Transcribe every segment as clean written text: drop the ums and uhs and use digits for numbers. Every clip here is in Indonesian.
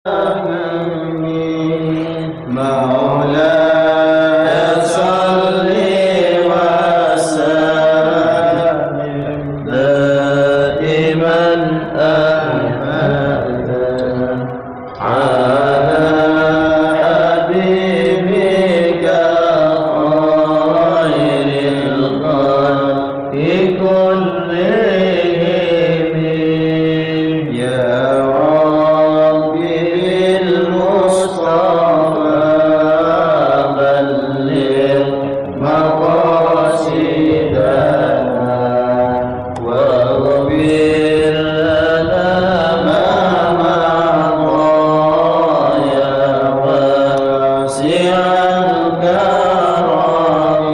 مولاي صل وسلم دائما أبدا على حبيبك خير الخلق كلهم يا ربي بالمصطفى بلغ مقاصدنا واغفر لنا ما مضى يا واسع الكرم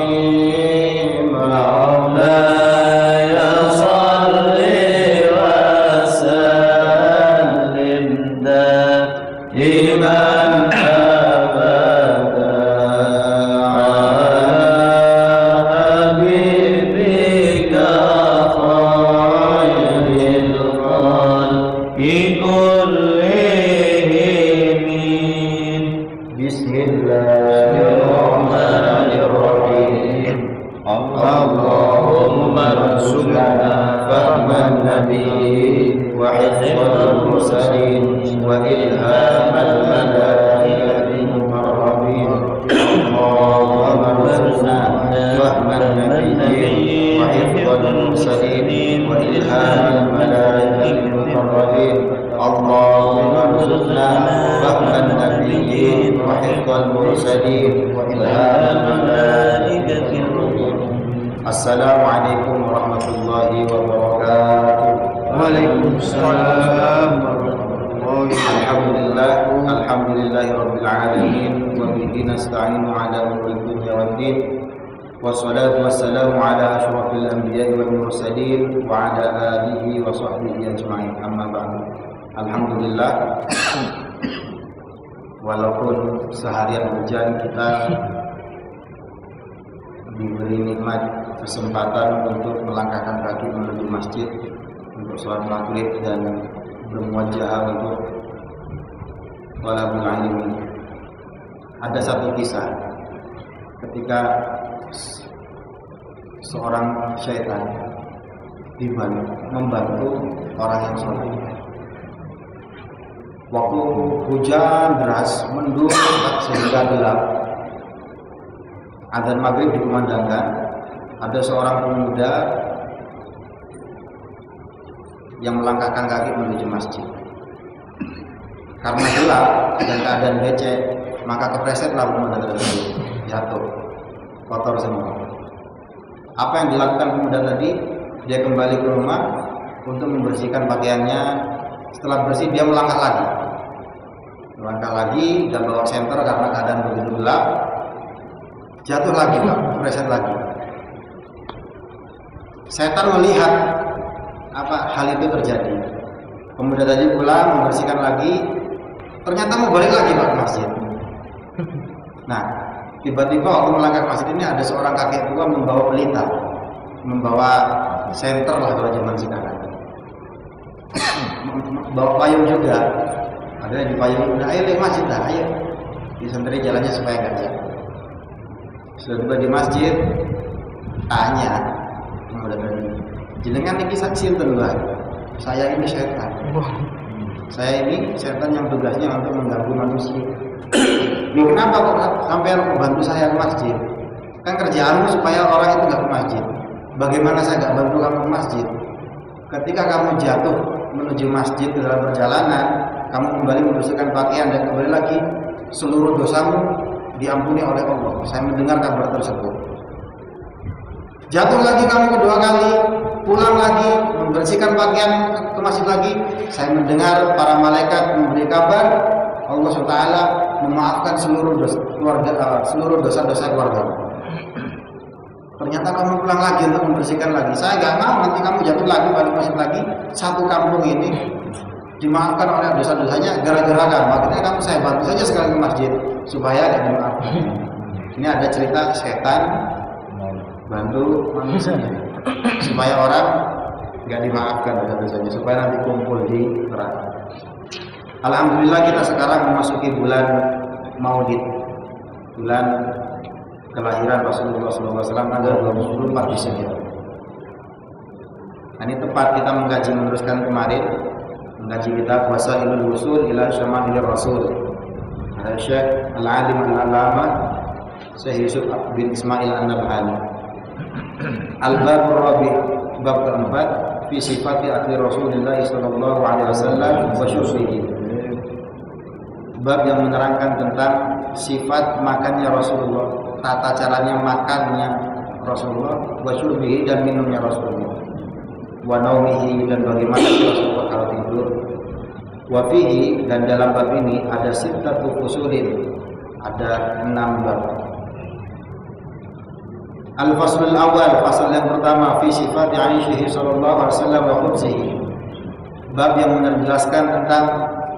مولاي صل وسلم دائما أبدا على حبيبك خير الخلق كلهم بسم الله الرحمن الرحيم اللهم ارزقنا فهم النبي وحفظ المرسلين وإلهام الملائكة المقربين اللهم ارزقنا فهم النبي وحفظ المرسلين وإلهام الملائكة المقربين اللهم ارزقنا فهم النبي وحفظ المرسلين وإلهام الملائكة المقربين. Assalamualaikum warahmatullahi wabarakatuh. Waalaikumsalam warahmatullahi wabarakatuh. Alhamdulillahi rabbil alamin wa bihi nasta'inu ala umuri dunya waddin. Wassalatu wassalamu ala asyrafil anbiya'i wal mursalin wa ala alihi wa sahbihi ajma'in. Amma ba'du. Alhamdulillah, walaupun seharian hujan kita diberi nikmat kesempatan untuk melangkahkan kaki menuju masjid untuk sholat maghrib dan bermuajah untuk thalabul ilmi. Ada satu kisah ketika seorang syaitan membantu orang yang sholat. Waktu hujan deras mendung sehingga gelap, adzan maghrib dikumandangkan, ada seorang pemuda yang melangkahkan kaki menuju masjid. Karena gelap dan keadaan becek, maka keplesetlah pemuda tersebut, jatuh, kotor semua. Apa yang dilakukan pemuda tadi? Dia kembali ke rumah untuk membersihkan pakaiannya. Setelah bersih, dia melangkah lagi dan bawa senter karena keadaan begitu gelap. Jatuh lagi, Pak, kepleset lagi. Setan melihat hal itu terjadi. Pemuda tadi pulang membersihkan lagi, ternyata mau balik lagi, Pak, ke masjid. Nah, tiba-tiba waktu melangkah ke masjid ini ada seorang kakek tua membawa pelita, membawa senter lah kalau zaman sekarang. Bawa payung juga. Ada yang di payung, udah ayo ke masjid dah, ayo. Disenteri jalannya supaya enggak jatuh. Sudah tiba di masjid, tanya pemuda tadi, jenengan niki saksi sinten, Mbah? Saya ini setan. Saya ini setan yang tugasnya untuk mengganggu manusia. Kenapa kok sampai membantu saya ke masjid? Kan kerjaanmu supaya orang itu nggak ke masjid. Bagaimana saya nggak bantu kamu ke masjid? Ketika kamu jatuh menuju masjid dalam perjalanan, kamu kembali membersihkan pakaian dan kembali lagi, seluruh dosamu diampuni oleh Allah. Saya mendengar kabar tersebut. Jatuh lagi kamu kedua kali, pulang lagi, membersihkan pakaian ke masjid lagi. Saya mendengar para malaikat memberi kabar Allah SWT memaafkan seluruh dosa-dosa keluarga. Ternyata kamu pulang lagi untuk membersihkan lagi. Saya nggak mau nanti kamu jatuh lagi, balik masjid lagi. Satu kampung ini dimaafkan oleh dosa-dosanya gara-gara kamu. Akhirnya kamu saya bantu saja sekali ke masjid supaya tidak dimaafkan. Ini ada cerita setan bantu manusia supaya orang nggak dimaafkan dosa-dosanya, supaya nanti kumpul di neraka. Alhamdulillah kita sekarang memasuki bulan Maulid, bulan kelahiran Rasulullah SAW tanggal 24 Desember. Ini tepat kita mengkaji meneruskan kemarin mengkaji kitab Wasailul Wusul ila Syama'il Rasul. Syekh Al-Alim Al-Allamah Syekh Yusuf bin Ismail An-Nabhani. Al-Bab Rabi, bab keempat, fi sifati akli Rasulullah sallallahu alaihi wasallam wa syurbihi. Bab yang menerangkan tentang sifat makannya Rasulullah, tata caranya makannya Rasulullah, wa syurbihi dan minumnya Rasulullah, wa naumihi dan bagaimana Rasulullah kalau tidur. Wa fihi, dan dalam bab ini ada sittatu fusulin, ada 6 bab. Al-faslul awal, fasal yang pertama, fi sifat Aisyah sallallahu alaihi wasallam wa khubzihi. Bab yang menjelaskan tentang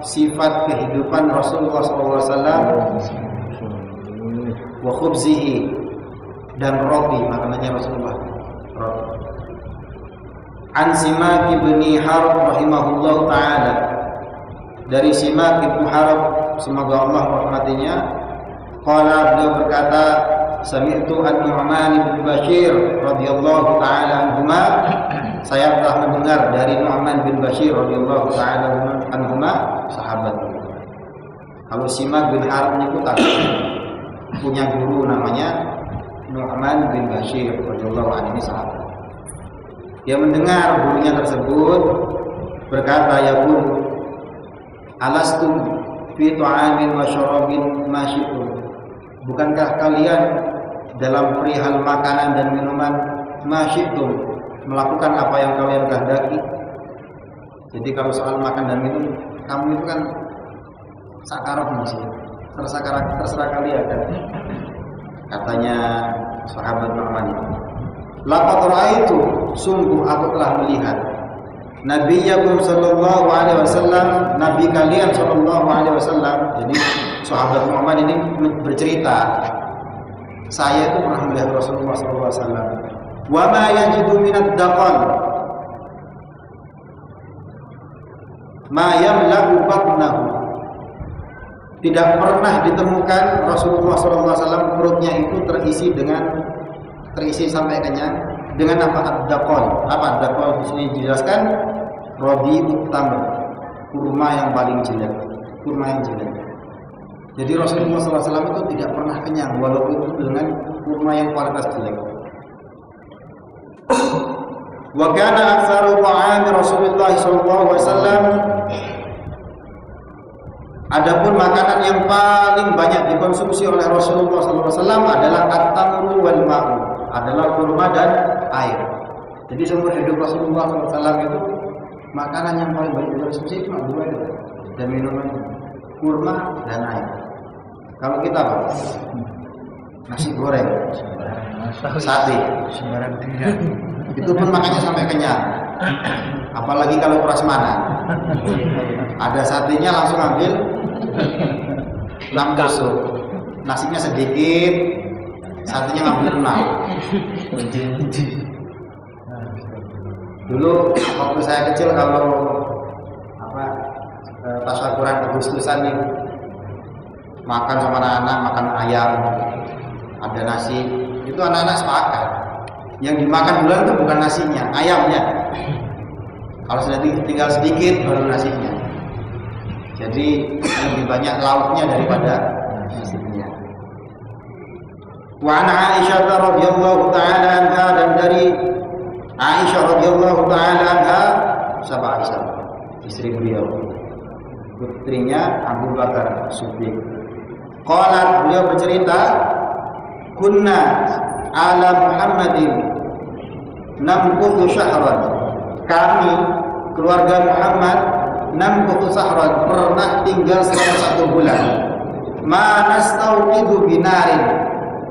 sifat kehidupan Rasulullah sallallahu alaihi wasallam wa khubzihi, dan roti, makanannya Rasulullah, roti. An Simak bin Harb rahimahullahu taala, dari Simak bin Harb, semoga Allah merahmatinya, qala, beliau berkata, sami'tu an-Nu'man bin Bashir radhiyallahu taala anhuma, saya telah mendengar dari Nu'man bin Bashir radhiyallahu taala anhuma, sahabat. Kalau Simak bin Harb menyebut punya guru namanya Nu'man bin Bashir radhiyallahu anhu, ini sahabat. Dia mendengar gurunya tersebut berkata, ya guru, alastum fi ta'amin wa syarabin ma syi'tum, bukankah kalian dalam perihal makanan dan minuman ma syi'tum, melakukan apa yang kalian kehendaki? Jadi kalau soal makan dan minum, kamu itu kan sakarah masih terserah kalian kan, katanya sahabat Nu'man. Laqad ra'aitu, sungguh aku telah melihat Nabiyakum sallallahu alaihi wasallam, nabi kalian sallallahu alaihi wasallam. Jadi sahabat Muhammad ini bercerita, saya itu pernah melihat Rasulullah sallallahu alaihi wasallam. Wa ma yajidu minad daqal ma yamla'u batnahu, tidak pernah ditemukan Rasulullah sallallahu alaihi wasallam perutnya itu terisi sampai kenyang dengan apa? Ad-daqal. Apa ad-daqal? Di sini dijelaskan radi'ut tamr, kurma yang paling jelek, kurma yang jelek. Jadi Rasulullah SAW itu tidak pernah kenyang walaupun itu dengan kurma yang kualitas jelek. Wa kana aktsaru ta'ami Rasulullah SAW, adapun makanan yang paling banyak dikonsumsi oleh Rasulullah SAW adalah at-tamru wal ma'u, adalah kurma dan air. Jadi seumur hidup Rasulullah SAW itu makanan yang paling banyak dikonsumsi cuma 2 itu, dan minuman kurma dan air. Kalau kita apa? Nasi goreng, sate, itu pun makannya sampai kenyang. Apalagi kalau prasmanan, ada satenya langsung ambil 6 tusuk, nasinya sedikit, satenya ngambil 6. Dulu waktu saya kecil kalau tasyakuran Agustusan nih, makan sama anak-anak, makan ayam, ada nasi, itu anak-anak sepakat. Yang dimakan duluan itu bukan nasinya, ayamnya. Kalau sudah tinggal sedikit baru nasinya. Jadi lebih banyak lauknya daripada nasinya. Wa an Aisyah radhiyallahu taala anha, dan dari Aisyah radhiyallahu taala anha, sahabat Aisyah, istri beliau, putrinya Abu Bakar Siddiq. Qalat, beliau bercerita, kunna ala Muhammadin namkuthu syahran, kami keluarga Muhammad namkuthu syahran, pernah tinggal selama 1 bulan. Ma nastauqidu binarin,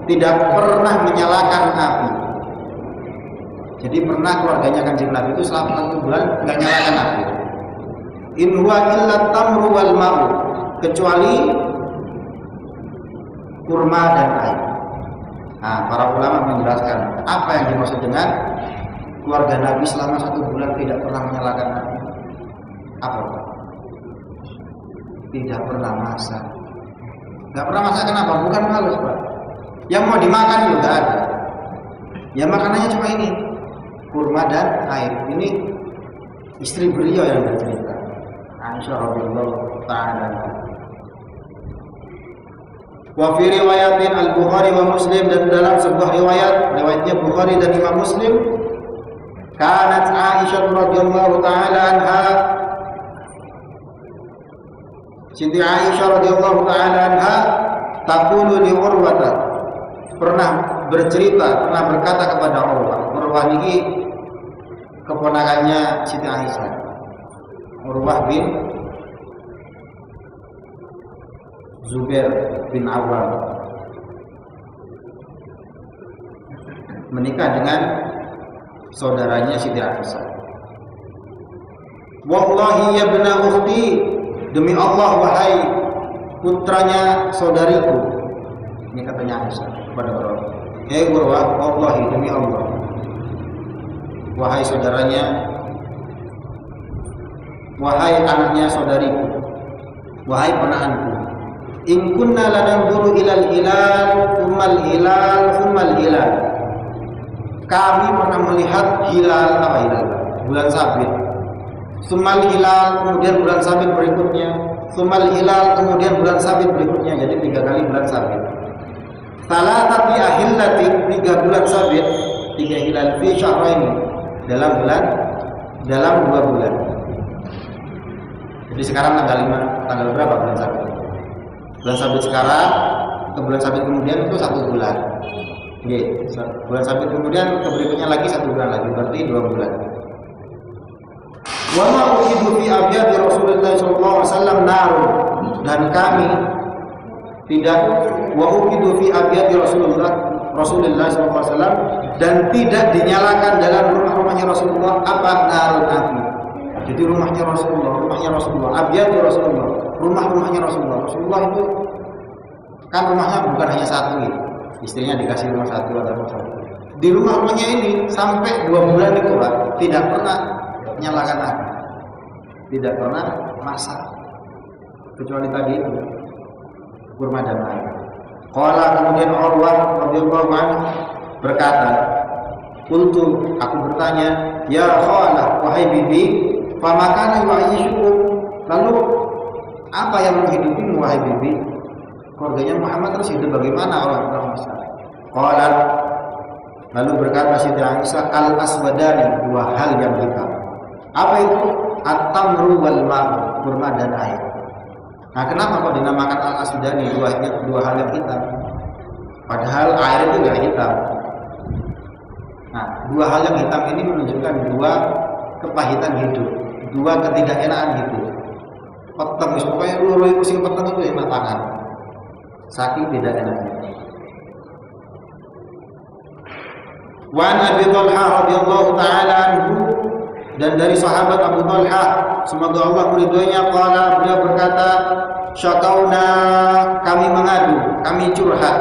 tidak pernah menyalakan api. Jadi pernah keluarganya Kanjeng Nabi itu selama 1 bulan nggak nyalakan api. In huwa illa tamru wal ma'u, kecuali kurma dan air. Nah, para ulama menjelaskan apa yang dimaksud dengan keluarga Nabi selama 1 bulan tidak pernah menyalakan api. Apa? tidak pernah masak. Nggak pernah masak kenapa? Bukan malas, Pak. Yang mau dimakan juga nggak ada. Ya makanannya cuma ini, kurma dan air. Ini istri beliau yang bercerita, Aisyah radhiyallahu ta'ala. Wa fi riwayatin Al-Bukhari wa Muslim, dan dalam sebuah riwayatnya Bukhari dan Imam Muslim, kanat Aisyah radhiyallahu ta'ala anha, Siti Aisyah radhiyallahu ta'ala anha taqulu li Urwah, pernah bercerita, pernah berkata kepada Urwah. Urwah ini keponakannya Siti Aisyah, Urwah bin Zubair bin Awam, menikah dengan saudaranya Siti Aisyah. Wallahi ya bna ukhti, demi Allah wahai putranya saudariku. Ini katanya Aisyah kepada Urwah. Urwah, wallahi demi Allah, wahai saudaranya, wahai anaknya saudariku, wahai ponakanku, in kunna lananzuru ilal hilal thummal hilal thummal hilal. Kami pernah melihat hilal, apa hilal? Bulan sabit. Thummal hilal, kemudian bulan sabit berikutnya. Thummal hilal, kemudian bulan sabit berikutnya. Jadi 3 kali bulan sabit. Salatati ahillati, 3 bulan sabit, 3 hilal fi syahraini, dalam 2 bulan. Jadi sekarang tanggal berapa bulan sabit? Bulan sabit sekarang ke bulan sabit kemudian itu 1 bulan. Oke, bulan sabit kemudian ke berikutnya lagi 1 bulan lagi, berarti 2 bulan. Wa ma uqidu fi abyadi Rasulullah sallallahu alaihi wasallam narun, dan kami tidak wa uqidu fi abyadi Rasulullah sallallahu alaihi wasallam, dan tidak dinyalakan dalam rumah-rumahnya Rasulullah apa narun api. Jadi rumahnya Rasulullah, abyadi Rasulullah, rumahnya Rasulullah. Rasulullah itu kan rumahnya bukan hanya satu, istrinya dikasih rumah satu atau rumah satu. Di rumahnya ini sampai 2 bulan itu Pak, tidak pernah nyalakan api, tidak pernah masak, kecuali tadi itu kurma dan air. Qala, kemudian Urwah radhiyallahu anhu berkata, qultu, aku bertanya, ya khala, wahai bibi, famakana yu'ayyishukum, lalu apa yang menghidupimu wahai bibi? Keluarganya Muhammad terus hidup bagaimana orang-orang Mesir? Qala, lalu berkata Siti Aisyah, al-aswadani, 2 hal yang hitam. Apa itu? At-tamru wal ma', kurma dan air. Nah, kenapa kok dinamakan al-aswadani, 2 hal yang hitam? Padahal air itu enggak hitam. Nah, 2 hal yang hitam ini menunjukkan 2 kepahitan hidup, 2 ketidakenaan hidup. Peteng, pokoknya loro iku sing peteng itu enak tangan. Saking tidak enaknya. Wa an Abi Thalhah radhiyallahu ta'ala anhu, dan dari sahabat Abu Thalhah, semoga Allah meridhoinya, qala, beliau berkata, syakauna, kami mengadu, kami curhat,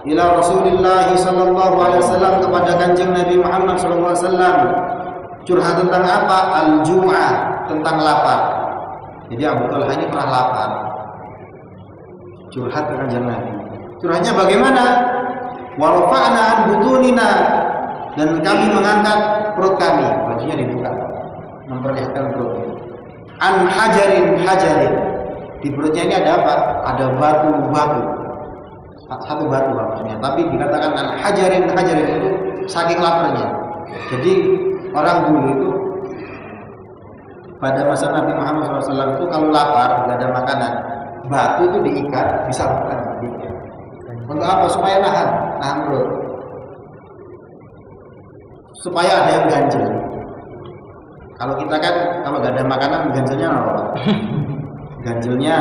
ila Rasulillah sallallahu alaihi wasallam, kepada Kanjeng Nabi Muhammad sallallahu alaihi wasallam. Curhat tentang apa? Al-jum'ah, tentang lapar. Jadi Abu Thalhah ini pernah lapar. Curhat ke Kanjeng Nabi. Curhatnya bagaimana? Wa rafa'na an butunina, dan kami mengangkat perut kami, bajunya dibuka, memperlihatkan perutnya. An hajarin, di perutnya ini ada apa? Ada batu, satu batu maksudnya. Tapi dikatakan an hajarin itu saking laparnya. Jadi orang dulu itu pada masa Nabi Muhammad SAW itu kalau lapar, nggak ada makanan, batu itu diikat, disambungkan. Untuk apa? Supaya nahan perut. Supaya ada yang ganjel. Kalau kita kan kalau nggak ada makanan, ganjelnya apa? Ganjelnya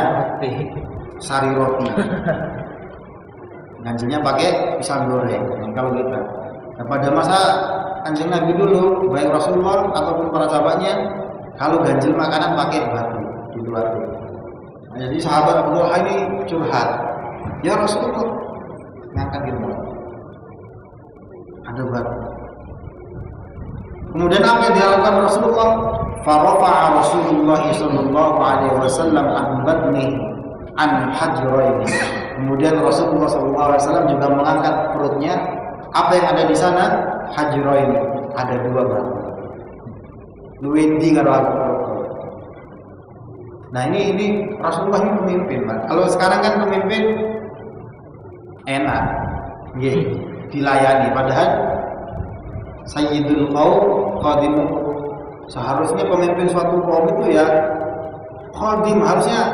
sari roti. Ganjelnya pakai pisang goreng. Kalau kita, nah, pada masa Kanjeng Nabi dulu, baik Rasulullah ataupun para sahabatnya, kalau ganjil makanan pakai batu di luar. Nah, jadi sahabat Abu Thalhah ini curhat, ya Rasulullah, ngangkat gitu, ada batu. Kemudian apa yang dilakukan Rasulullah? farafa'a Rasulullah sallallahu alaihi wasallam an batni an hajrain. Kemudian Rasulullah sallallahu alaihi wasallam juga mengangkat perutnya. Apa yang ada di sana? Hajrain, ada dua batu. Luwindi karo aku. Nah ini Rasulullah ini pemimpin, Pak. Kalau sekarang kan pemimpin enak, dilayani. Padahal Sayyidul Qaum Qadim. Seharusnya pemimpin suatu kaum itu ya Qadim, harusnya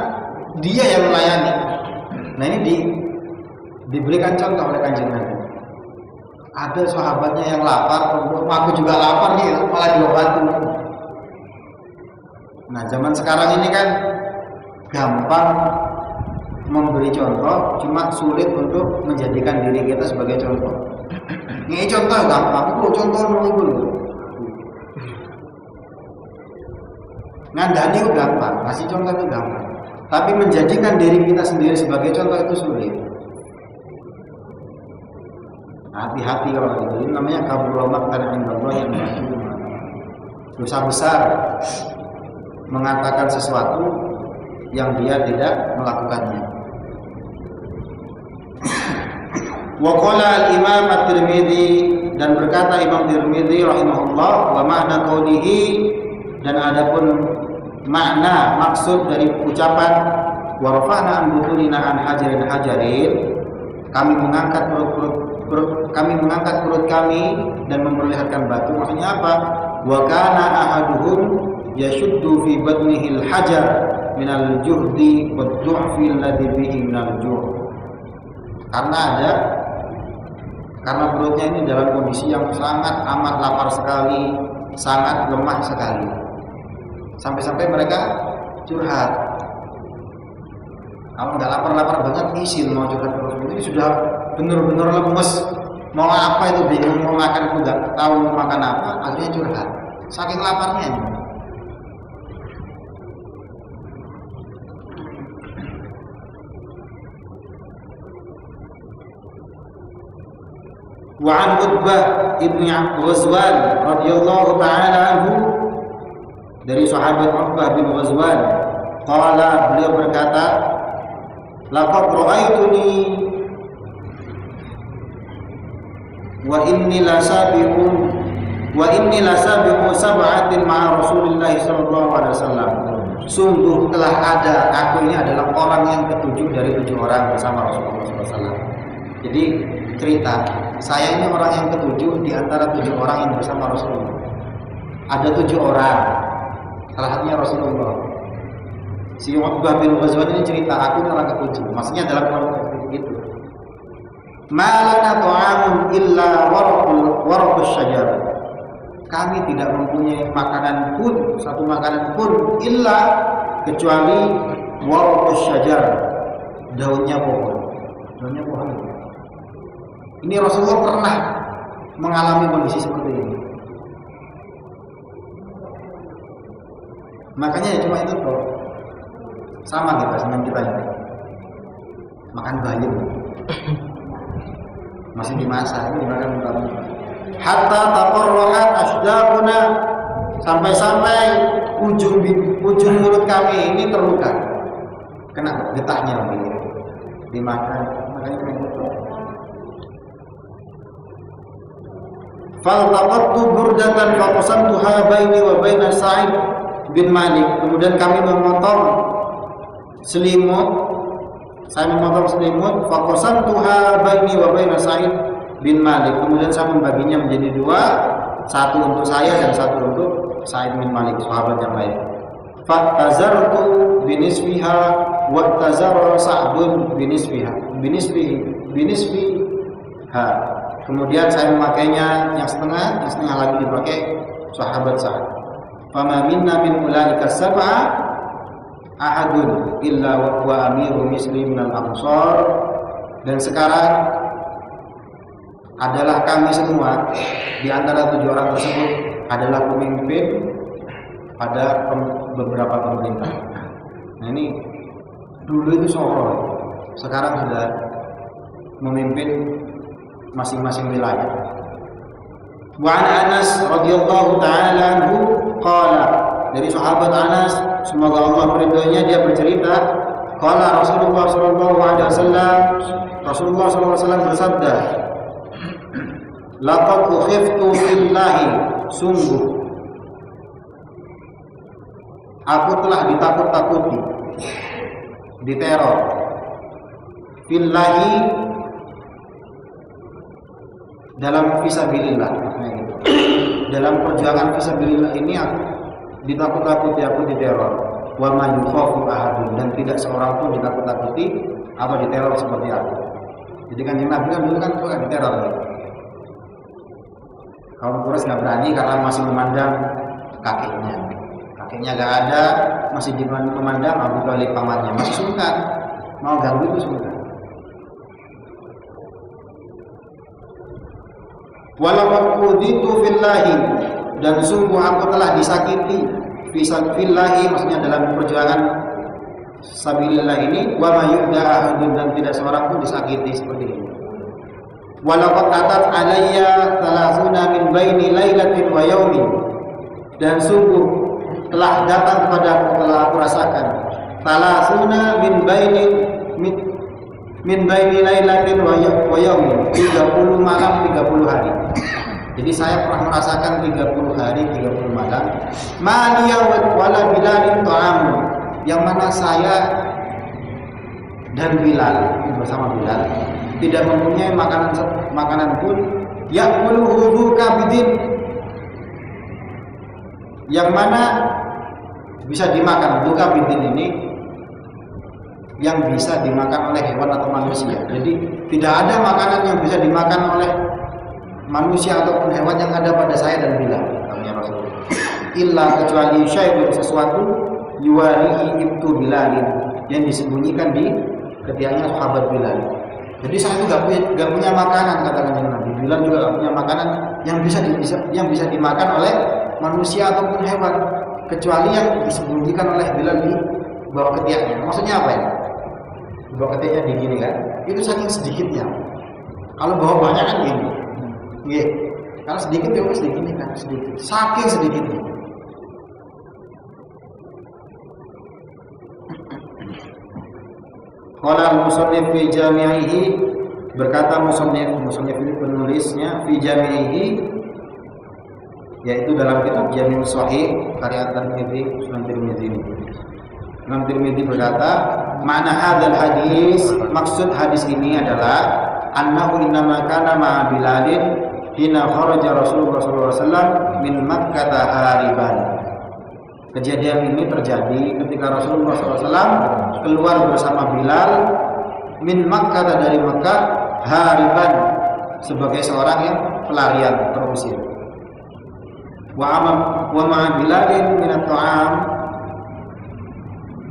dia yang melayani. Nah ini diberikan contoh oleh Kanjeng Nabi. Ada sahabatnya yang lapar, aku juga lapar nih, malah diobati. Nah zaman sekarang ini kan gampang memberi contoh, cuma sulit untuk menjadikan diri kita sebagai contoh. Ini contoh gampang, itu contoh dulu. Ngandani itu gampang, kasih contoh itu gampang. Tapi menjadikan diri kita sendiri sebagai contoh itu sulit. Hati-hati kalau gitu. Ini namanya kabur maqtan indallah yang dosa besar. Mengatakan sesuatu yang dia tidak melakukannya. Wa qala al-Imam At-Tirmidzi, dan berkata Imam Tirmidzi rahimahullah, wa ma'na qaulihi, dan adapun makna maksud dari ucapan wa rafa'na an butunina an hajarin, kami mengangkat perut kami dan memperlihatkan batu. Maksudnya apa? Wa kana ahaduhum yashuddu fi batnihi al-hajar min al-juhdi wad-du'fi alladhi bihi min al-ju'. Karena perutnya ini dalam kondisi yang sangat amat lapar sekali, sangat lemah sekali. Sampai-sampai mereka curhat. Kalau nggak lapar-lapar banget izin mau curhat terus. Ini sudah benar-benar lemes. Mau apa itu, bingung mau makan, nggak tahu mau makan apa, akhirnya curhat. Saking laparnya ini. Wa an Utbah ibn Ghazwan radhiyallahu ta'ala anhu, dari sahabat Utbah bin Ghazwan, qala, beliau berkata, laqad ra'aituni wa inni lasabiqu sab'atin ma'a Rasulillah sallallahu alaihi wasallam. Sungguh telah ada, aku ini adalah orang yang ketujuh dari 7 orang bersama Rasulullah sallallahu alaihi wasallam. Jadi cerita, saya ini orang yang ketujuh di antara 7 orang yang bersama Rasulullah. Ada 7 orang, salah satunya Rasulullah. Si Utbah bin Ghazwan ini cerita, aku ini orang ketujuh. Maksudnya dalam konteks itu. Malana ta'amun illa warqus syajar. Kami tidak mempunyai makanan pun, satu makanan pun, illa kecuali warqus syajar, daunnya pohon. Daunnya pohon. Ini Rasulullah pernah mengalami kondisi seperti ini. Makanya ya cuma itu kok. Sama kita dengan kita ini. Makan bayam. Masih dimasak, ini dimakan bayam. Hatta taqarrahat ashdaquna, sampai-sampai ujung mulut kami ini terluka. Kena getahnya begini. Dimakan, makanya kena getah. Faltaqattu burdatan faqasamtuha baini wa baina Sa'id bin Malik. Kemudian kami memotong selimut, saya memotong selimut, faqasamtuha baini wa baina Sa'id bin Malik. Kemudian saya membaginya menjadi 2, satu untuk saya dan satu untuk Sa'id bin Malik, sahabat yang lain. Fatazartu binisfiha wa tazarra Sa'dun binisfiha. Kemudian saya memakainya yang setengah lagi dipakai sahabat Sa'ad. Fama minna min ulaika sab'a ahadun illa wa huwa amiru misli minal ansar. Dan sekarang adalah kami semua di antara 7 orang tersebut adalah pemimpin pada beberapa pemerintah. Nah ini dulu itu Solo, sekarang sudah memimpin masing-masing wilayah. Wa an Anas radhiyallahu ta'ala anhu qala dari sahabat Anas, semoga Allah meridhoinya, dia bercerita, qala Rasulullah sallallahu alaihi wasallam, Rasulullah sallallahu alaihi wasallam bersabda, laqad khiftu fillahi, sungguh aku telah ditakut-takuti, diteror, fillahi, dalam fisabilillah, dalam perjuangan fisabilillah ini aku ditakut-takuti, aku diteror. Wa ma yukhafu ahadun, dan tidak seorang pun ditakut-takuti apa diteror seperti aku. Jadi kan Nabi kan dulu kan suka diteror. Kaum Quraisy nggak berani karena masih memandang kakeknya. Kakeknya nggak ada, masih memandang Abu Thalib pamannya, masih sungkan, mau ganggu itu sungkan. Walau uditu fillahi, dan sungguh aku telah disakiti fillahi, maksudnya dalam perjuangan sabilillah ini, wa ma yu'da ahadun, dan tidak seorang pun disakiti seperti ini. Walau qatat alayya 30 min baini lailatin wa yaumin, dan sungguh telah datang kepadaku, telah aku rasakan 30 min baini lailatin wa yaumin, 30 malam 30 hari. Jadi saya pernah merasakan 30 hari 30 malam, maliya wala bilalin ta'amun, yang mana saya dan Bilal bersama Bilal tidak mempunyai makanan pun, ya'kuluhu dzu kabidin, yang mana bisa dimakan. Dzu kabidin ini yang bisa dimakan oleh hewan atau manusia. Jadi tidak ada makanan yang bisa dimakan oleh manusia ataupun hewan yang ada pada saya dan Bilal, katanya Rasulullah, illa kecuali syai'un, sesuatu, yuwarihi ibtu Bilalin, yang disembunyikan di ketiaknya sahabat Bilal. Jadi saya itu gak punya makanan, kata Nabi. Bilal juga gak punya makanan yang bisa dimakan oleh manusia ataupun hewan, kecuali yang disembunyikan oleh Bilal di bawah ketiaknya. Maksudnya apa ya? Di bawah ketiaknya di gini kan? Itu saking sedikitnya. Kalau bawa banyak kan gini. Iya. Kalau sedikit ya sedikit ini kan, sedikit. Saking sedikitnya. Qala al-musannif fi jami'ihi, berkata musannif ini penulisnya, fi jami'ihi, yaitu dalam kitab Jami' Shahih karya Tirmidzi, Sunan Tirmidzi. Imam Tirmidzi berkata, makna hadzal hadis, maksud hadis ini adalah annahu innama kana ma'a Bilalin hina kharaja Rasulullah sallallahu alaihi wasallam min Makkah hariban. Kejadian ini terjadi ketika Rasulullah SAW keluar bersama Bilal min Makkah, dari Makkah, hariban, sebagai seorang yang pelarian, terusir. Wa ma'a Bilalin minat ta'am,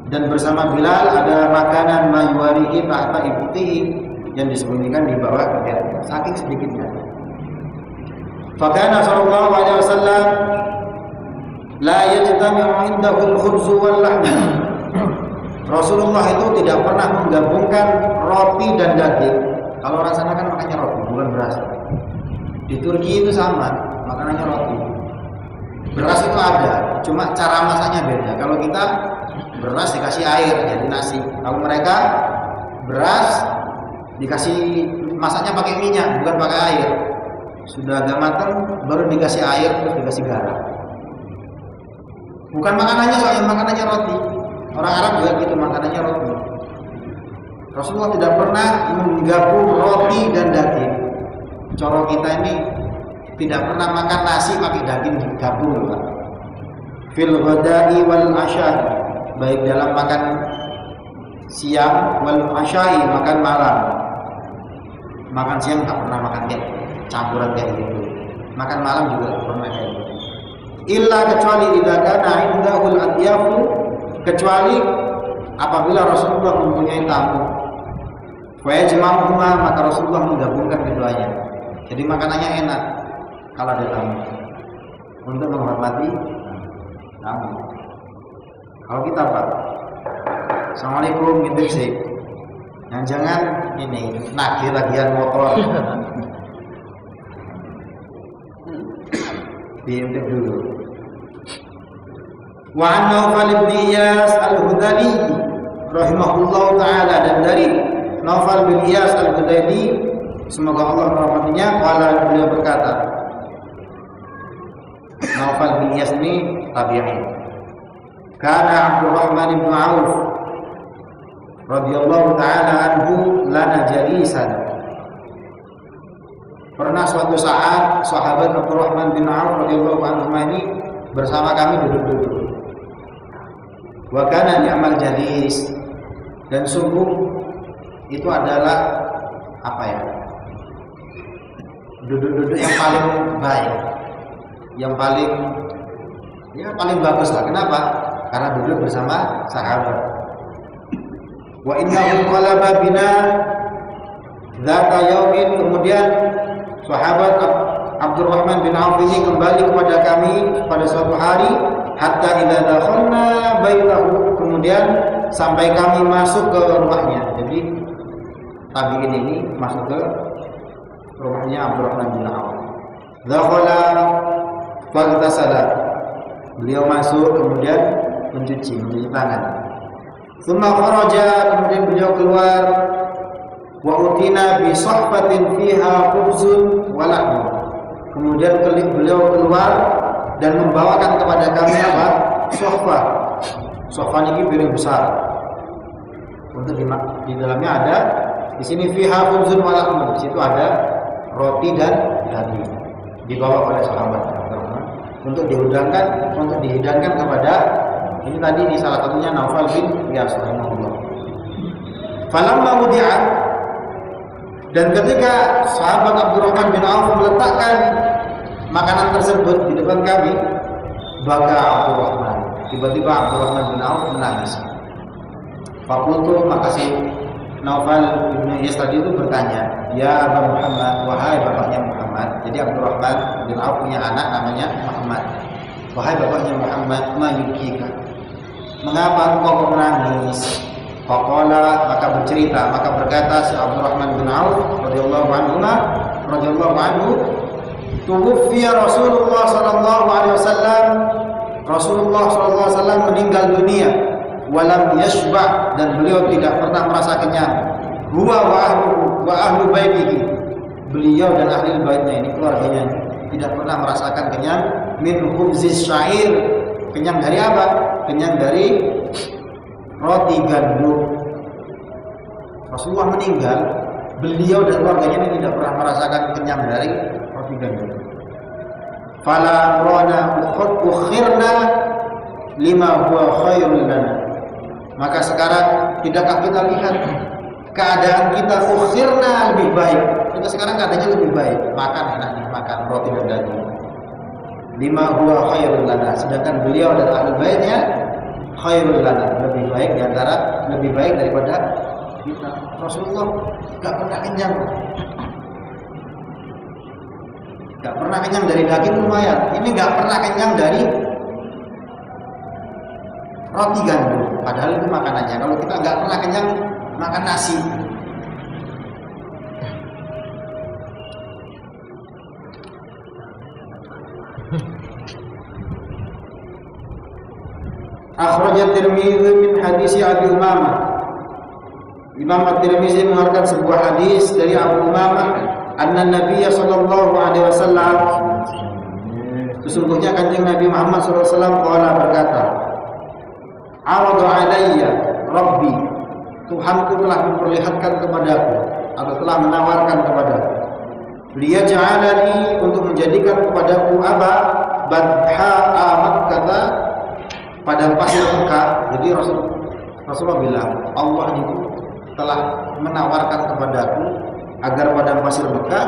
dan bersama Bilal ada makanan mayuarihi tahta ibtihi, yang disembunyikan di bawah ketiaknya, saking sedikitnya. Fakana sallallahu alaihi wasallam la yajtami'u indahu al-khubzu wal lahm. Rasulullah itu tidak pernah menggabungkan roti dan daging. Kalau orang sana kan makannya roti, bukan beras. Di Turki itu sama, makanannya roti. Beras itu ada, cuma cara masaknya beda. Kalau kita beras dikasih air jadi nasi. Kalau mereka beras dikasih masaknya pakai minyak, bukan pakai air. Sudah agak matang baru dikasih air, terus dikasih garam. Bukan makanannya, soalnya makanannya roti. Orang Arab juga gitu, makanannya roti. Rasulullah tidak pernah menggabung roti dan daging. Coro kita ini tidak pernah makan nasi pakai daging digabung. Fil ghada'i wal asya'i, baik dalam makan siang, wal asya'i, makan malam. Makan siang tak pernah makan kayak campuran kayak gitu. Makan malam juga tak pernah kayak gitu. Illa kecuali idza kana indahul adyafu, kecuali apabila Rasulullah mempunyai tamu. Wa yajma'uhuma, maka Rasulullah menggabungkan keduanya. Jadi makanannya enak kalau ada tamu, untuk menghormati tamu. Kalau kita Pak, Assalamualaikum gitu sih. Nah, jangan ini nagih tagihan motor. Diintip dulu. Wa an Naufal bin Iyas al-Hudali rahimahullah taala, dan dari Naufal bin Iyas al-Hudali semoga Allah merahmatinya, qala beliau berkata, Naufal bin Iyas ini tabi'in. Kana Abdurrahman bin Auf radhiyallahu taala anhu lana jalisan. Pernah suatu saat sahabat Abdurrahman bin Auf radhiyallahu anhu ini bersama kami duduk-duduk. Wa kana ni'mal jalis, dan sungguh itu adalah apa ya? Duduk-duduk yang paling baik, yang paling bagus lah. Kenapa? Karena duduk bersama sahabat. Wa innahu qalaba bina dzata yaumin, kemudian sahabat Abdurrahman bin Auf ini kembali kepada kami pada suatu hari, hatta idza dakhalna baitahu, kemudian sampai kami masuk ke rumahnya. Jadi tabi'in ini masuk ke rumahnya Abdurrahman bin Auf. Dakhala faghtasala, beliau masuk kemudian mencuci tangan. Tsumma kharaja, kemudian beliau keluar. Wa utina bi sahfatin fiha khubzun wa lahm, kemudian beliau keluar dan membawakan kepada kami apa? Sohfah. Sohfah ini piring besar. Untuk di dalamnya ada, di sini fiha khubzun wa lahm, di situ ada roti dan daging. Dibawa oleh sahabat untuk dihidangkan kepada, ini tadi di salah satunya Naufal bin Iyas rahimahullah. Falamma wudi'at, dan ketika sahabat Abdurrahman bin Auf meletakkan makanan tersebut di depan kami, baka Abdurrahman, tiba-tiba Abdurrahman bin Auf menangis. Fakultu, maka si Naufal bin Iyas tadi itu bertanya, ya Aba Muhammad, wahai bapaknya Muhammad. Jadi Abdurrahman bin Auf punya anak namanya Muhammad. Wahai bapaknya Muhammad, ma yubkika, mengapa engkau menangis? Faqala, maka berkata si Abdurrahman bin Auf radhiyallahu anhu, tuwfiya Rasulullah sallallahu alaihi wasallam, Rasulullah sallallahu alaihi wasallam meninggal dunia, walam yashba, dan beliau tidak pernah merasa kenyang. Huwa wa ahlu baitihi, beliau dan ahli baitnya ini, keluarganya tidak pernah merasakan kenyang. Min khubzis syair, kenyang dari apa? Kenyang dari roti gandum. Rasulullah meninggal, beliau dan keluarganya ini tidak pernah merasakan kenyang dari roti gandum. Fala rana ukhirna lima huwa khairul lana, maka sekarang tidakkah kita lihat keadaan kita ukhirna lebih baik, kita sekarang keadaannya lebih baik, makan enaknya, makan roti dan daging. Lima huwa khairul lana, sedangkan beliau dan ahli baitnya khairul lana, lebih baik daripada kita. Rasulullah enggak pernah kenyang. Enggak pernah kenyang dari daging lumayan. Ini enggak pernah kenyang dari roti gandum. Padahal itu makanannya. Kalau kita enggak pernah kenyang makan nasi. Akhrajat Tirmidzi min hadis Abi Umamah. Imam At-Tirmidzi mengeluarkan sebuah hadis dari Abu Umamah, anna Nabiy sallallahu alaihi wasallam, sesungguhnya kanjeng Nabi Muhammad sallallahu alaihi wasallam qala, berkata, "Arada alayya Rabbi, Tuhanku telah memperlihatkan kepadaku atau telah menawarkan kepadaku, liyaj'alani, untuk menjadikan kepadaku apa? Badha amat, kata padang pasir Mekah." Jadi Rasulullah bilang, Allah itu telah menawarkan kepadaku agar padang pasir Mekah,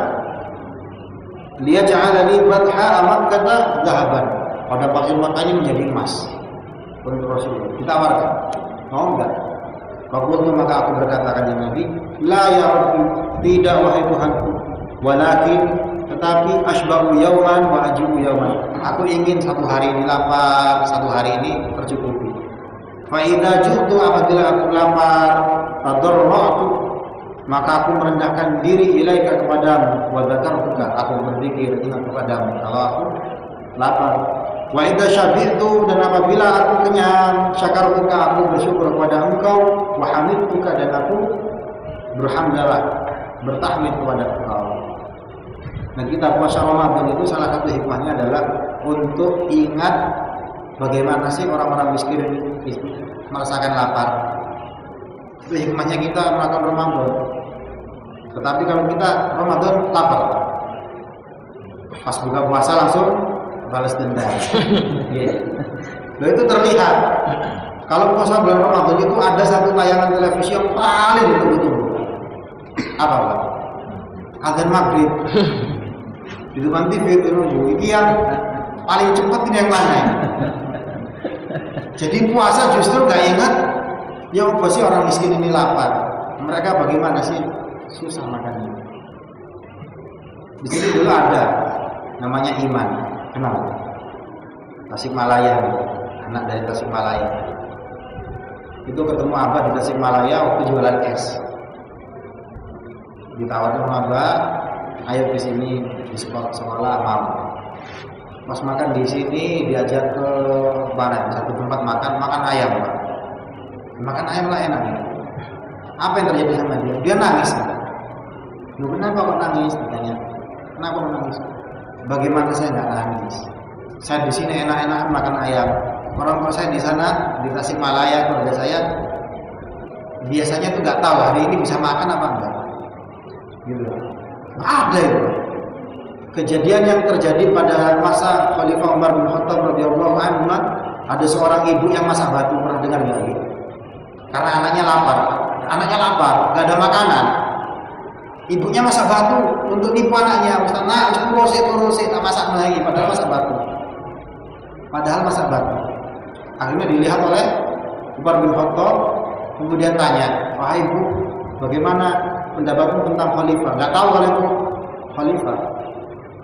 liyaj'alani badha amat, kata zahaban, padang pasir Mekah ini menjadi emas. Untuk Rasulullah ditawarkan, mau enggak? Fakultu, maka aku berkata kanjeng Nabi, la ya Rabbi, tidak wahai Tuhanku, walakin, tetapi asbahu yauman wa ajibu yauman, aku ingin satu hari ini lapar, satu hari ini tercukupi. Fa idza ju'tu, apabila aku lapar, tadarra'tu, maka aku merendahkan diri ilaika kepadamu, wa dzakartuka, aku berzikir ingat kepadamu. Kalau aku lapar, Wa idza syabi'tu, dan apabila aku kenyang, syakartuka, aku bersyukur kepada engkau, wa hamidtuka, dan aku berhamdalah, bertahmid kepada engkau. Nah, kita puasa Ramadan itu salah satu hikmahnya adalah untuk ingat bagaimana sih orang-orang miskin merasakan lapar. Itu hikmahnya kita melakukan Ramadan. Tetapi kalau kita Ramadan lapar, pas buka puasa langsung balas dendam. Nah, itu terlihat. Kalau puasa bulan Ramadan itu ada satu tayangan televisi yang paling ditunggu-tunggu. Apa Pak? Adzan maghrib. Di depan TV itu nunggu. Ini yang paling cepat ini yang mana? Jadi puasa justru nggak ingat, ya apa sih orang miskin ini lapar. Mereka bagaimana sih susah makannya. Di sini dulu ada namanya Iman, kenal? Tasikmalaya, anak dari Tasikmalaya. Itu ketemu abah di Tasikmalaya waktu jualan es. Ditawarin sama abah, ayo ke sini di sekolah mau. Pas makan di sini diajak ke mana? Satu tempat makan ayam, Pak. Makan ayam lah enak. Apa yang terjadi sama dia? Dia nangis. Loh, kenapa kok nangis? Ditanya. Kenapa kok nangis? Bagaimana saya nggak nangis? Saya di sini enak-enak makan ayam. Orang tua saya di sana di Tasikmalaya, keluarga saya biasanya tuh nggak tahu hari ini bisa makan apa enggak. Gitu. Ada itu. Kejadian yang terjadi pada masa Khalifah Umar bin Khattab radhiyallahu anhu, ada seorang ibu yang masak batu, pernah dengar nggak? Karena anaknya lapar, nggak ada makanan. Ibunya masak batu untuk nipu anaknya, Ustaz, turus, tak masak lagi, padahal masak batu. Akhirnya dilihat oleh Umar bin Khattab, kemudian tanya, wahai ibu, bagaimana pendapatmu tentang Khalifah? Nggak tahu kalau itu Khalifah.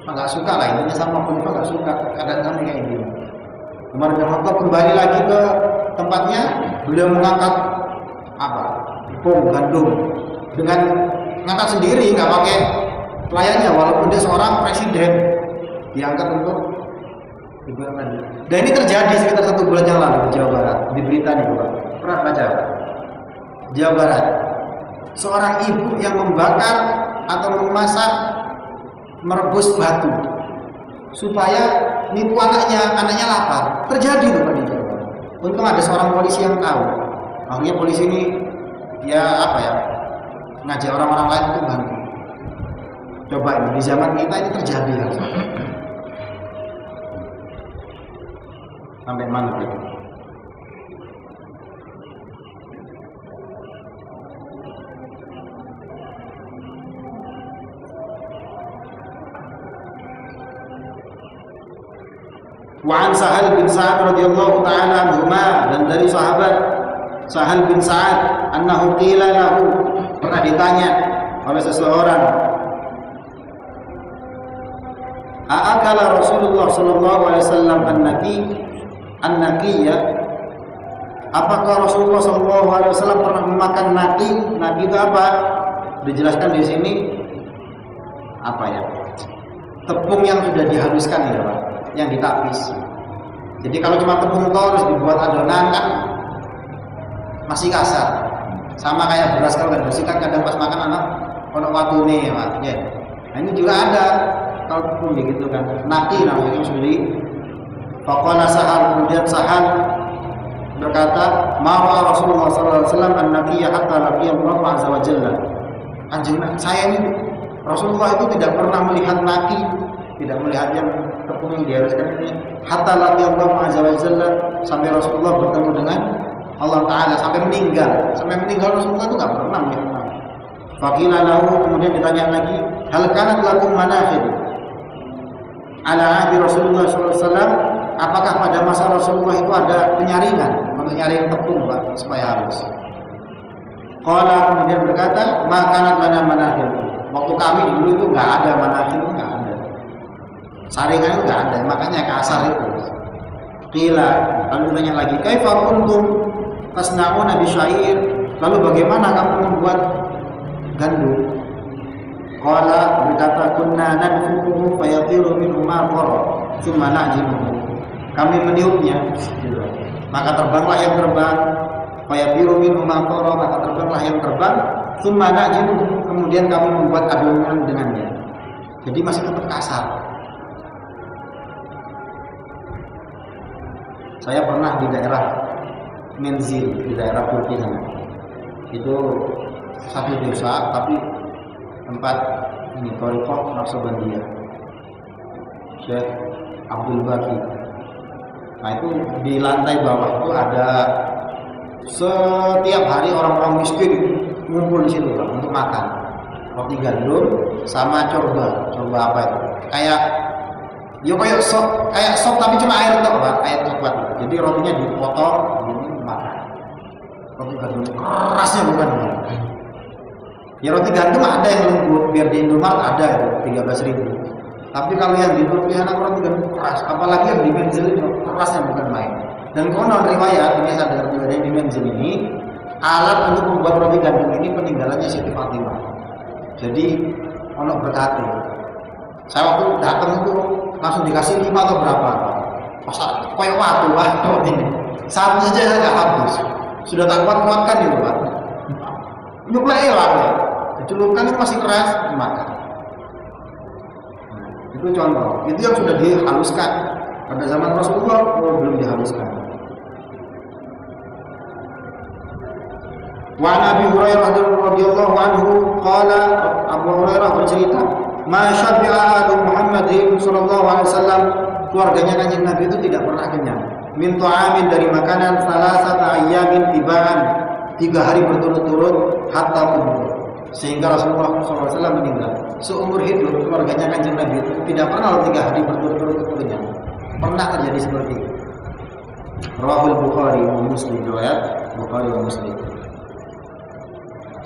Nggak suka lah, intinya sama Khalifah nggak suka keadaan kami kayak gini. Umar bin Khattab kembali lagi ke tempatnya, beliau mengangkat tepung gandum dengan ngangkat sendiri, nggak pakai pelayannya, walaupun dia seorang presiden, diangkat untuk ibu yang tadi. Dan ini terjadi sekitar 1 bulan yang lalu di Jawa Barat, di berita nih Pak, pernah baca? Jawa Barat, seorang ibu yang membakar atau memasak, merebus batu supaya nipu anaknya lapar. Terjadi loh Pak di Jawa. Untung ada seorang polisi yang tahu. Akhirnya polisi ini ngajak orang-orang lain untuk bantu. Coba ini di zaman kita ini terjadi ya. Sampai mana gitu. Wa an Sahal bin Sa'ad radhiyallahu ta'ala anhuma, dan dari sahabat Sahal bin Sa'ad, annahu qila lahu, pernah ditanya oleh seseorang, a'akala Rasulullah sallallahu alaihi wasallam an-naqiyya, apakah Rasulullah sallallahu alaihi wasallam pernah memakan naqi? Naqi itu apa? Dijelaskan di sini tepung yang sudah dihaluskan ya Pak, yang ditapis. Jadi kalau cuma tepung terus dibuat adonan kan masih kasar. Sama kayak beras, kalau nggak bersihkan kadang pas makan anak ono watune ya Pak. Ya. Nah, ini juga ada kalau tepung begitu kan. Naqi namanya sudah. Faqala Sahal, kemudian Sahal berkata, "Ma'a Rasulullah sallallahu alaihi wasallam an-naqiyya hatta laqiya Allah azza wa jalla." Anjing, saya ini Rasulullah itu tidak pernah melihat naqi, tidak melihat yang tepung yang dihaluskan ini, hatta laqiya Allah azza wa jalla, sampai Rasulullah bertemu dengan Allah Ta'ala, sampai meninggal Rasulullah itu nggak pernah melihat naqi. Faqila lahu, kemudian ditanya lagi, hal kanat lakum manahid ala ahdi Rasulullah sallallahu alaihi wasallam, apakah pada masa Rasulullah itu ada penyaringan untuk nyaring tepung Pak supaya halus? Qala, kemudian berkata, makanat lana manahid, waktu kami dulu itu nggak ada manahid, nggak ada saringan, itu nggak ada, makanya kasar itu. Qila, lalu ditanya lagi, kaifa kuntum tasna'una bi syair, lalu bagaimana kamu membuat gandum? Qala, berkata, kunna nadfuquhu fayatiru minhu ma qara thumma na'jinuhu, kami meniupnya, gitu. Maka terbanglah yang terbang, fayabiru minhu ma tara, maka terbanglah yang terbang, tsumma najidu, kemudian kami membuat adonan dengannya. Jadi masih tetap kasar. Saya pernah di daerah Menzil, di daerah Turki sana. Itu satu desa, tapi tempat ini Thariqah Naqsabandiyah, Syekh Abdul Baqi. Nah itu di lantai bawah itu ada setiap hari orang-orang miskin ngumpul di situ Pak, untuk makan roti gandum sama coba apa itu? Kayak sop tapi cuma air tok Pak, air coklat. Jadi rotinya dipotong, ini makan. Roti gandum kerasnya bukan. Ya roti gandum ada yang lembut, biar di Indomaret ada itu 13.000. Tapi kalau yang di Turki sana roti gandum keras, apalagi yang di Menzil itu kerasnya bukan main. Dan konon riwayat ini ada riwayat di Menzil ini, alat untuk membuat roti gandum ini peninggalannya Siti Fatimah. Jadi ono berkati. Saya waktu datang itu langsung dikasih 5 atau berapa. Pas kayak waktu ini. Satu saja saya nggak habis. Sudah tak kuat-kuatkan itu Pak. Nyuplai lah ya. Dicelupkan itu masih keras, dimakan. Itu contoh. Itu yang sudah dihaluskan. Pada zaman Rasulullah belum dihaluskan. Wa Nabi Hurairah radhiyallahu anhu qala, Abu Hurairah bercerita, "Ma syabi'a Muhammadin sallallahu alaihi wasallam," keluarganya Kanjeng Nabi itu tidak pernah kenyang. Min ta'amin, dari makanan, salasata ayyamin tibaan, 3 hari berturut-turut, hatta kubur, sehingga Rasulullah SAW meninggal. Seumur hidup keluarganya Kanjeng Nabi itu tidak pernah 3 hari berturut-turut kenyang. Pernah terjadi seperti itu. Rawahul Bukhari wa Muslim, riwayat Bukhari wa Muslim.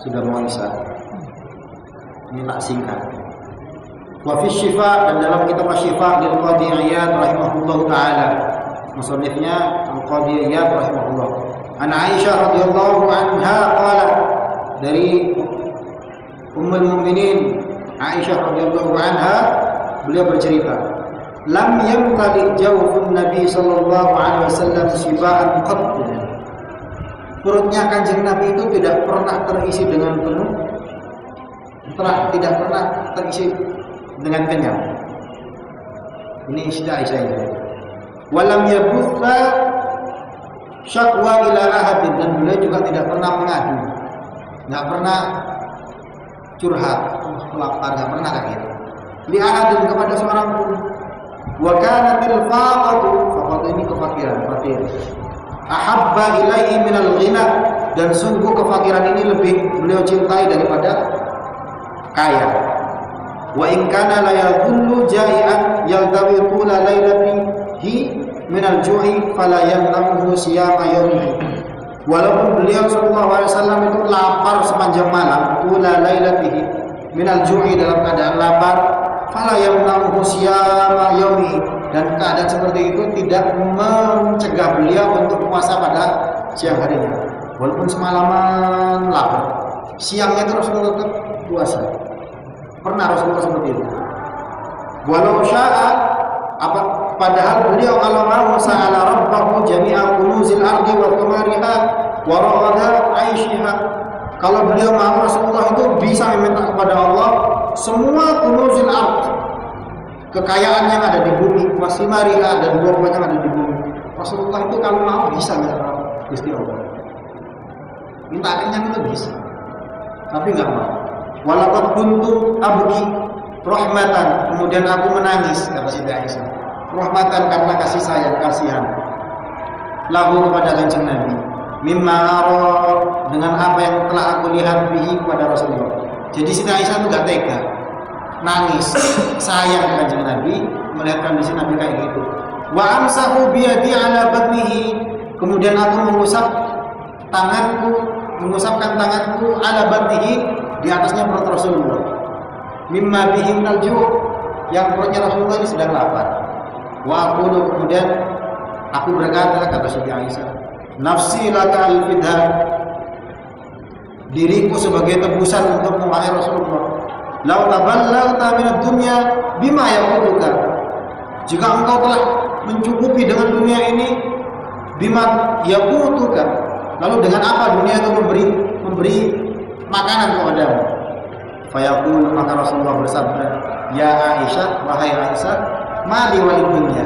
Sudah mau isya. Ini tak singkat. Wa fi Syifa, dan dalam kitab Asy-Syifa lil Qadhi Iyad rahimahullah taala, musannifnya Al-Qadhi Iyad rahimahullah. An Aisyah radhiyallahu anha qala, dari Ummul Mukminin Aisyah radhiyallahu anha, beliau bercerita, lam yamtali jawfun Nabi sallallahu alaihi wasallam shiba'an qat. Perutnya Kanjeng Nabi itu tidak pernah terisi dengan penuh, tidak pernah terisi dengan kenyang. Ini istilah Aisyah ini. Walam yabutha syakwa ila ahadin, dan beliau juga tidak pernah mengadu, nggak pernah curhat, lapar, nggak pernah kayak gitu. Li ahadin, kepada seorang pun. Wa kanatil faqatu ini kefakiran, fakir. Ahabba ilaihi minal ghina, dan sungguh kefakiran ini lebih beliau cintai daripada kaya. Wa in kana la yaqulu ja'ian yaltawi tula lailatihi minal ju'i fala yantahu siyama yawmihi. Walaupun beliau sallallahu alaihi wasallam itu lapar sepanjang malam, tula lailatihi minal ju'i, dalam keadaan lapar, fala yantahu siyama yawmihi, dan keadaan seperti itu tidak mencegah beliau untuk puasa pada siang harinya. Walaupun semalaman lapar, siangnya itu Rasulullah tetap puasa. Pernah Rasulullah seperti itu. Walau sya'a, padahal beliau kalau mau, sa'ala rabbahu jami'a kunuzil ardi wa thumariha wa raghada 'aishiha. Kalau beliau mau, Rasulullah itu bisa meminta kepada Allah semua kunuzil ardi, kekayaan yang ada di bumi, wasimariha, dan buah-buah yang ada di bumi. Rasulullah itu kalau mau bisa minta Gusti Allah. Minta kenyang itu bisa, tapi enggak mau. Walaqad kuntu abki rahmatan, kemudian aku menangis, kata Siti Aisyah, rahmatan, karena kasih sayang, kasihan, lahu, kepada Kanjeng Nabi, mimma ara, dengan apa yang telah aku lihat bihi, kepada Rasulullah. Jadi Siti Aisyah itu enggak tega, nangis, sayang Kanjeng Nabi, melihat kondisi Nabi kayak gitu. Wa amsahu biyadi ala batnihi, kemudian aku mengusapkan tanganku ala batnihi, di atasnya perut Rasulullah. Mimma bihi minal ju', yang perutnya Rasulullah ini sedang lapar. Wa aqulu, kemudian aku berkata, kata Siti Aisyah, nafsi laka al-fidha, diriku sebagai tebusan untuk wahai Rasulullah. Lau taballaghta minad dunya bima yaquluka, jika engkau telah mencukupi dengan dunia ini bima yaqutuka. Lalu dengan apa dunia itu memberi makanan kepadamu? Fayaqul, maka Rasulullah bersabda, ya Aisyah, wahai Aisyah, mali walid dunya.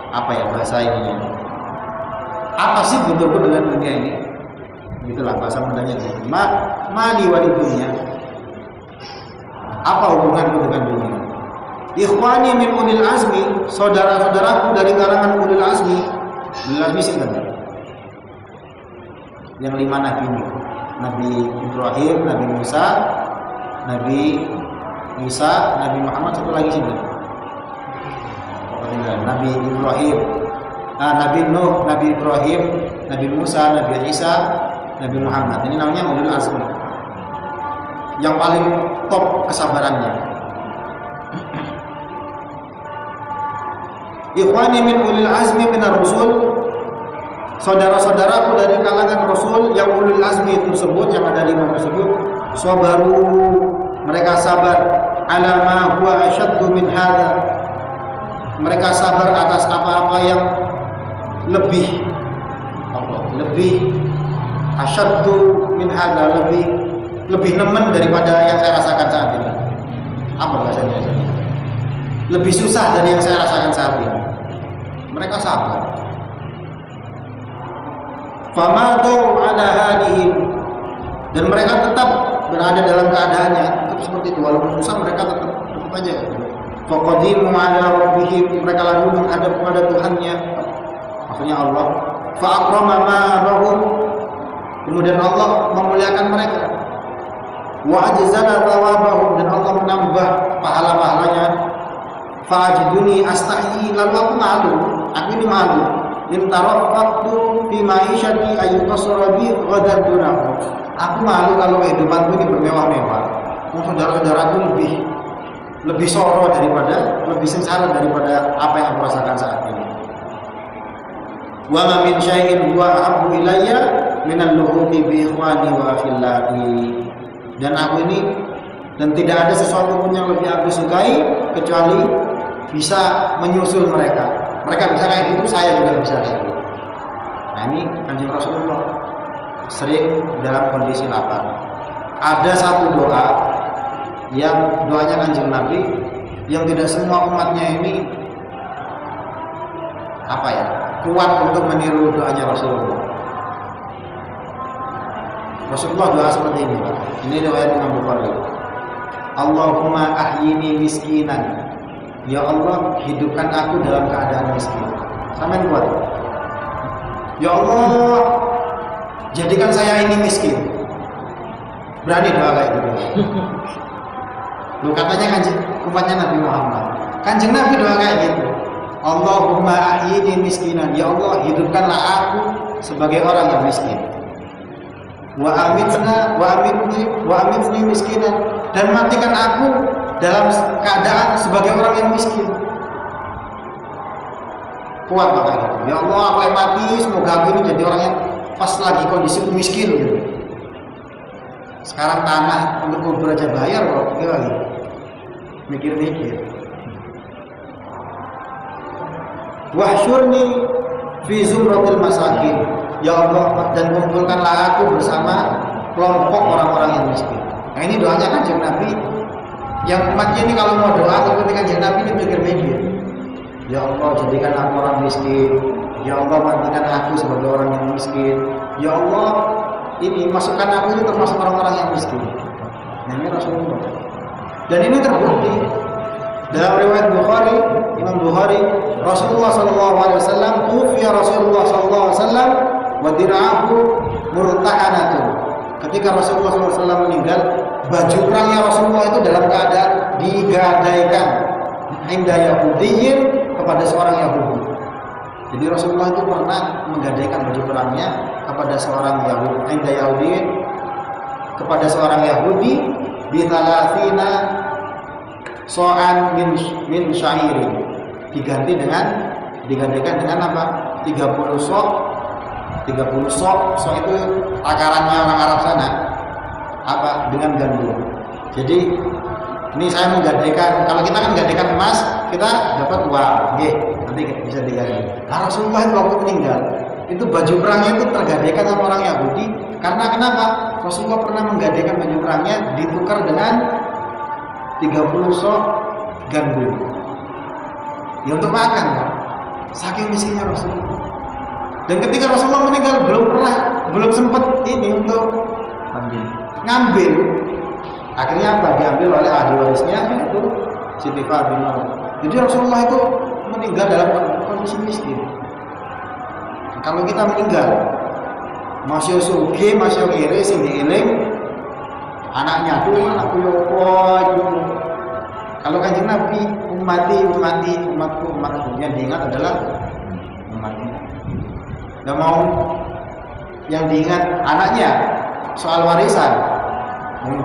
Apa ya bahasa ininya? Apa sih bentukku dengan dunia ini? Itulah bahasa mudanya. Mali walid dunya. Apa hubunganku dengan dunia? Ikhwani min ulil azmi, saudara-saudaraku dari kalangan ulil azmi. Ulil azmi sih kan? Yang 5 nabi ini. Nabi Ibrahim, Nabi Musa, Nabi Isa, Nabi Muhammad, satu lagi sih. Nabi Ibrahim, Nabi Nuh, Nabi Ibrahim, Nabi Musa, Nabi Isa, Nabi Muhammad. Ini namanya ulul azmi. Yang paling top kesabarannya. Ikhwani min ulil azmi minar rusul, saudara-saudaraku dari kalangan Rasul yang ulul azmi tersebut, yang ada 5 tersebut, sabaru, mereka sabar, ala ma huwa asyaddu min hadza, mereka sabar atas apa-apa yang lebih asyaddu min hadza, lebih nemen daripada yang saya rasakan saat ini. Apa bahasanya? Lebih susah dari yang saya rasakan saat ini. Mereka sabar. Famadu ala hadihim, dan mereka tetap berada dalam keadaannya tetap seperti itu, walaupun susah mereka tetap aja. Faqadimu ala rabbihim, mereka lalu menghadap kepada Tuhannya, maksudnya Allah. Fa akrama ma lahum, kemudian Allah memuliakan mereka. Wa ajzala thawabahum, dan Allah menambah pahala-pahalanya. Fa ajiduni astahyi, lalu aku ini malu. Intarafaqtu fi ma'isyati ayyuqasara bi ghadan dunahu. Aku malu kalau kehidupanku ini bermewah-mewah. Saudara-saudaraku lebih soro daripada, lebih sengsara daripada apa yang aku rasakan saat ini. Wa ma min syai'in huwa ahabbu ilayya min al-luhumi bi ikhwani wa fillahi. Dan aku ini, dan tidak ada sesuatu pun yang lebih aku sukai kecuali bisa menyusul mereka. Mereka bisa kayak gitu, saya juga bisa kayak gitu. Nah, ini Kanjeng Rasulullah sering dalam kondisi lapar. Ada satu doa yang doanya Kanjeng Nabi yang tidak semua umatnya ini kuat untuk meniru doanya Rasulullah. Rasulullah doa seperti ini, Pak. Ini riwayat Imam Bukhari. Allahumma ahyini miskinan. Ya Allah, hidupkan aku dalam keadaan miskin. Sampai kuat. Ya Allah, jadikan saya ini miskin. Berani doa kayak gitu. Lu katanya kanjeng umatnya Nabi Muhammad. Kanjeng Nabi doa kayak gitu. Allahumma ahyini miskinan. Ya Allah, hidupkanlah aku sebagai orang yang miskin. Wa amitni miskinan, dan matikan aku dalam keadaan sebagai orang yang miskin. Kuat makanya. Ya Allah, aku yang mati, semoga aku ini jadi orang yang pas lagi kondisi miskin gitu. Sekarang tanah untuk kubur aja bayar kok, gimana? Mikir-mikir. Wahsyurni fi zumratil masakin. Ya Allah, dan kumpulkanlah aku bersama kelompok orang-orang yang miskin. Nah, ini doanya Kanjeng Nabi. Yang umatnya ini kalau mau doa atau ketika Kanjeng Nabi ini mikir-mikir. Ya Allah, jadikan aku orang miskin. Ya Allah, matikan aku sebagai orang yang miskin. Ya Allah, ini masukkan aku ini termasuk orang-orang yang miskin. Nah, ini Rasulullah. Dan ini terbukti dalam riwayat Bukhari, Imam Bukhari, Rasulullah SAW, tufiya Rasulullah SAW, wa dir'ahu murtahanatun. Ketika Rasulullah SAW meninggal, baju perangnya Rasulullah itu dalam keadaan digadaikan inda Yahudiyin, kepada seorang Yahudi. Jadi Rasulullah itu pernah menggadaikan baju perangnya kepada seorang Yahudi, inda Yahudiyin, kepada seorang Yahudi, bi thalathina so'an min syairin, digantikan dengan apa? 30 sok. 30 sok itu takarannya orang Arab sana, apa? Dengan gandum. Jadi Ini saya menggadaikan, kalau kita kan menggadaikan emas, kita dapat uang, nanti bisa digadaikan. Nah, Rasulullah itu waktu meninggal, itu baju perangnya itu tergadaikan sama orang Yahudi, karena kenapa? Rasulullah pernah menggadaikan baju perangnya ditukar dengan 30 sok gandum. Ya untuk makan, saking miskinnya Rasulullah. Dan ketika Rasulullah meninggal belum sempat ini untuk ngambil. Akhirnya apa? Diambil oleh ahli warisnya, yaitu Siti Fatimah. Jadi Rasulullah itu meninggal dalam kondisi miskin. Kalau kita meninggal masih sugi, masih kiri, sing dieling anaknya tuh anakku itu. Kalau Kanjeng Nabi umatku yang diingat adalah umatnya. Gak mau yang diingat anaknya soal warisan,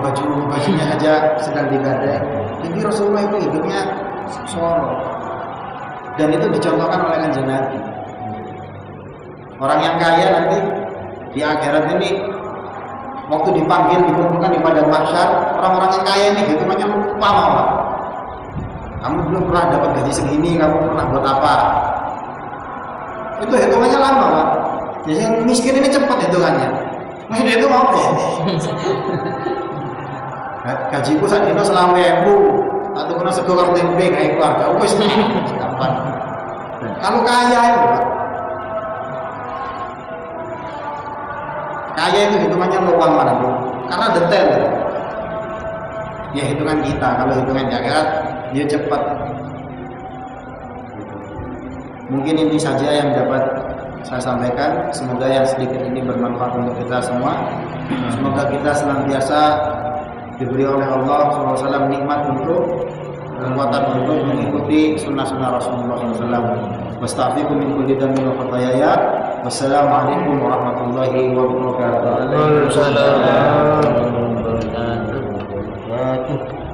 bajunya aja sedang digadai. Jadi Rasulullah itu hidupnya soro, dan itu dicontohkan oleh Kanjeng Nabi. Orang yang kaya nanti di akhirat ini waktu dipanggil dikumpulkan di padang mahsyar, orang-orang yang kaya ini hitungannya lupa malah. Kamu belum pernah dapat gaji segini, kamu pernah buat apa? Itu hitungannya lama, Pak. Jadi yang miskin ini cepat hitungannya. Masih itu mau kok. Gajiku saat itu selama atau kena sego karo tempe kayak keluarga. Wis kapan? Kalau kaya itu, Pak. Kaya itu hitungannya luang mana, Bro? Karena detail. Ya hitungan kita, kalau hitungan akhirat dia cepat. Mungkin ini saja yang dapat saya sampaikan. Semoga yang sedikit ini bermanfaat untuk kita semua. Semoga kita senantiasa diberi oleh Allah SAW nikmat untuk kekuatan untuk mengikuti sunnah-sunnah Rasulullah SAW. Wastaghfiru min kulli dhanbin wa khataaya. Wassalamualaikum warahmatullahi wabarakatuh. Waalaikumsalam warahmatullahi wabarakatuh.